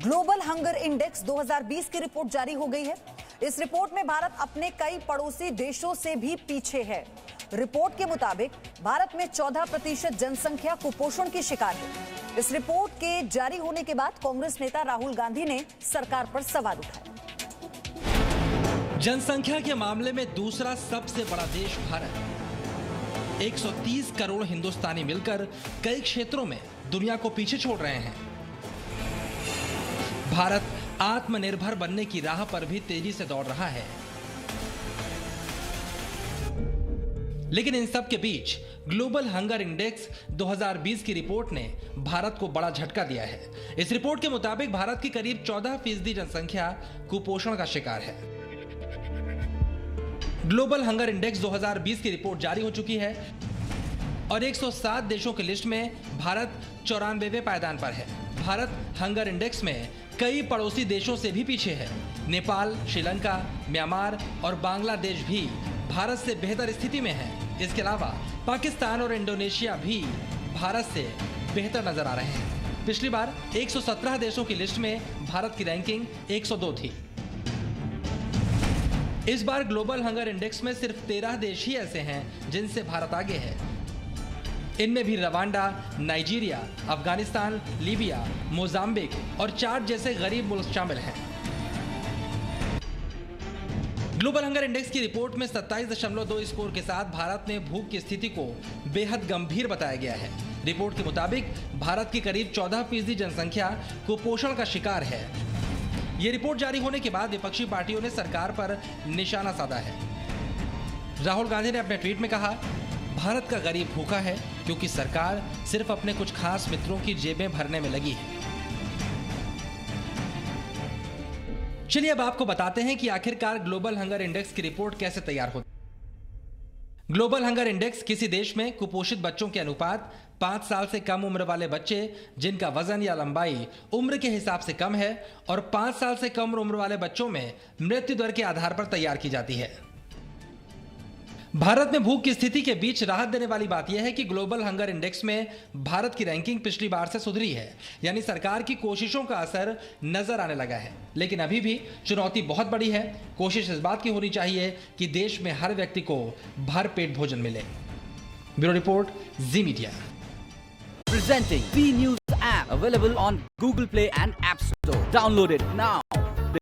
Global hunger index 2020 की report जारी हो गई है। इस रिपोर्ट में भारत अपने कई पड़ोसी देशों से भी पीछे है। रिपोर्ट के मुताबिक भारत में 14% जनसंख्या कुपोषण की शिकार है। इस रिपोर्ट के जारी होने के बाद कांग्रेस नेता राहुल गांधी ने सरकार पर सवाल उठाए। जनसंख्या के मामले में दूसरा सबसे बड़ा देश भारत। 130 करोड़ हिंदुस्तानी मिलकर कई क्षेत्रों में दुनिया को पीछे छोड़ रहे हैं। भारत आत्मनिर्भर बनने की राह पर भी तेजी से दौड़ रहा है। लेकिन इन सब के बीच ग्लोबल हंगर इंडेक्स 2020 की रिपोर्ट ने भारत को बड़ा झटका दिया है। इस रिपोर्ट के मुताबिक भारत की करीब 14% जनसंख्या कुपोषण का शिकार है। ग्लोबल हंगर इंडेक्स 2020 की रिपोर्ट जारी हो चुकी है और 107 देशों की लिस्ट में भारत 94वें पायदान पर है। भारत हंगर इंडेक्स में कई पड़ोसी देशों से भी पीछे है। नेपाल, श्रीलंका, म्यांमार और बांग्लादेश भी भारत से बेहतर स्थिति में है। इसके अलावा पाकिस्तान और इंडोनेशिया भी भारत से बेहतर नजर आ रहे हैं। पिछली बार 117 देशों की लिस्ट में भारत की रैंकिंग 102 थी। इस बार ग्लोबल हंगर इंडेक्स में सिर्फ 13 देश ही ऐसे हैं जिनसे भारत आगे है। इनमें भी Rwanda, Nigeria, Afghanistan, Libya, Mozambique और चाड जैसे गरीब मुल्क शामिल हैं। ग्लोबल हंगर इंडेक्स की रिपोर्ट में 27.2 स्कोर के साथ भारत में भूख की स्थिति को बेहद गंभीर बताया गया है। रिपोर्ट के मुताबिक भारत की करीब 14% जनसंख्या कुपोषण का शिकार है। ये रिपोर्ट जारी होने के बाद विपक्षी पार्टियों ने सरकार पर निशाना साधा है। राहुल गांधी ने अपने ट्वीट में कहा, भारत का गरीब भूखा है क्योंकि सरकार सिर्फ अपने कुछ खास मित्रों की जेबें भरने में लगी है। चलिए अब आपको बताते हैं कि आखिरकार ग्लोबल हंगर इंडेक्स की रिपोर्ट कैसे तैयार होती है। ग्लोबल हंगर इंडेक्स किसी देश में कुपोषित बच्चों के अनुपात 5 साल से कम उम्र वाले बच्चे जिनका वजन या लंबाई उम्र के हिसाब से कम है और 5 साल से कम उम्र वाले बच्चों में मृत्यु दर के आधार पर तैयार की जाती है। भारत में भूख की स्थिति के बीच राहत देने वाली बात यह है कि ग्लोबल हंगर इंडेक्स में भारत की रैंकिंग पिछली बार से सुधरी है, यानी सरकार की कोशिशों का असर नजर आने लगा है। लेकिन अभी भी चुनौती बहुत बड़ी है। कोशिश इस बात की होनी चाहिए कि देश में हर व्यक्ति को भरपेट भोजन मिले। Bureau report, ji media. Presenting V News app available on Google Play and App Store. Download it now.